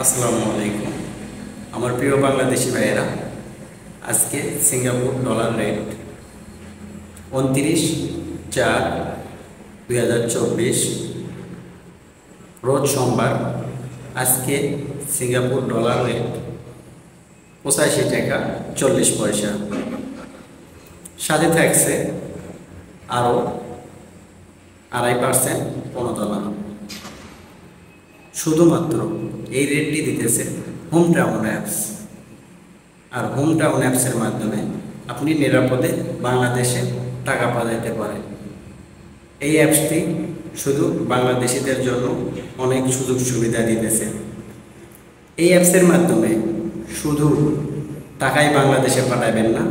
আসসালামু আলাইকুম। আমার প্রিয় বাংলাদেশি ভাইয়েরা, আজকে সিঙ্গাপুর ডলার রেট 29/4/2024 রোজ সোমবার। আজকে সিঙ্গাপুর ডলার রেট 85 টাকা 40 পয়সা। সাথে থাকছে আরও 2.5% প্রণোদনা। শুধুমাত্র এই রেটটি দিতেছে হোম টাউন অ্যাপস। আর হোম টাউন অ্যাপসের মাধ্যমে আপনি নিরাপদে বাংলাদেশে টাকা পাঠাতে পারেন। এই অ্যাপসটি শুধু বাংলাদেশিদের জন্য অনেক সুযোগ সুবিধা দিতেছে। এই অ্যাপসের মাধ্যমে শুধু টাকাই বাংলাদেশে পাঠাবেন না,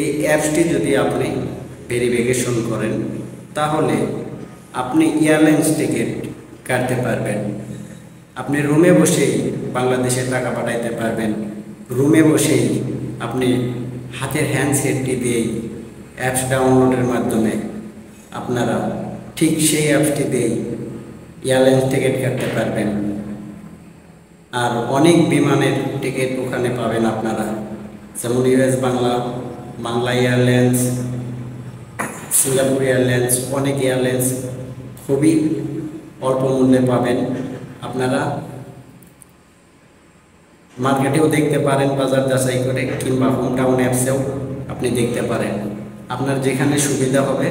এই অ্যাপসটি যদি আপনি ভেরিফিকেশন করেন তাহলে আপনি এয়ারলাইন্স টিকিট কাটতে পারবেন। আপনি রুমে বসেই বাংলাদেশে টাকা পাঠাইতে পারবেন। রুমে বসেই আপনি হাতের হ্যান্ডসেটটি দিয়েই অ্যাপস ডাউনলোডের মাধ্যমে আপনারা ঠিক সেই অ্যাপসটি দিয়েই এয়ারলাইন্স টিকিট কাটতে পারবেন। আর অনেক বিমানের টিকিট ওখানে পাবেন আপনারা, যেমন US Bangla, Bangla airlines, Singapore airlines, অনেক এয়ারলাইন্স খুবই অল্প মূল্যে পাবেন। আপনারা মার্কেটেও দেখতে পারেন বাজার যাচাই করে, কিংবা হোম টাউন অ্যাপসেও আপনি দেখতে পারেন। আপনার যেখানে সুবিধা হবে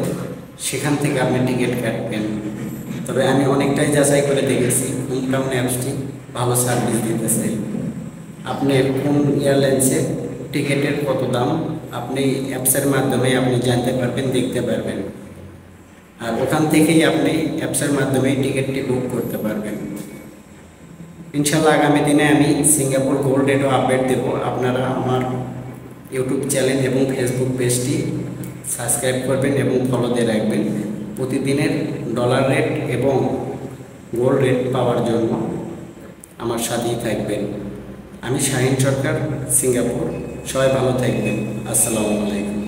সেখান থেকে আপনি টিকিট কাটবেন। তবে আমি অনেকটাই যাচাই করে দেখেছি হোম টাউন অ্যাপসটি ভালো সার্ভিস দিতেছে। আপনি কোন এয়ারলাইন্সে টিকিটের কত দাম আপনি অ্যাপসের মাধ্যমে আপনি জানতে পারবেন, দেখতে পারবেন। আর ওখান থেকেই আপনি অ্যাপসের মাধ্যমেই টিকিটটি বুক করতে পারবেন। ইনশাল্লাহ আগামী দিনে আমি সিঙ্গাপুর গোল্ড রেটও আপডেট দেব। আপনারা আমার ইউটিউব চ্যানেল এবং ফেসবুক পেজটি সাবস্ক্রাইব করবেন এবং ফলো দিয়ে রাখবেন। প্রতিদিনের ডলার রেট এবং গোল্ড রেট পাওয়ার জন্য আমার সাথেই থাকবেন। আমি শাহিন সরকার, সিঙ্গাপুর। সবাই ভালো থাকবেন। আসসালামু আলাইকুম।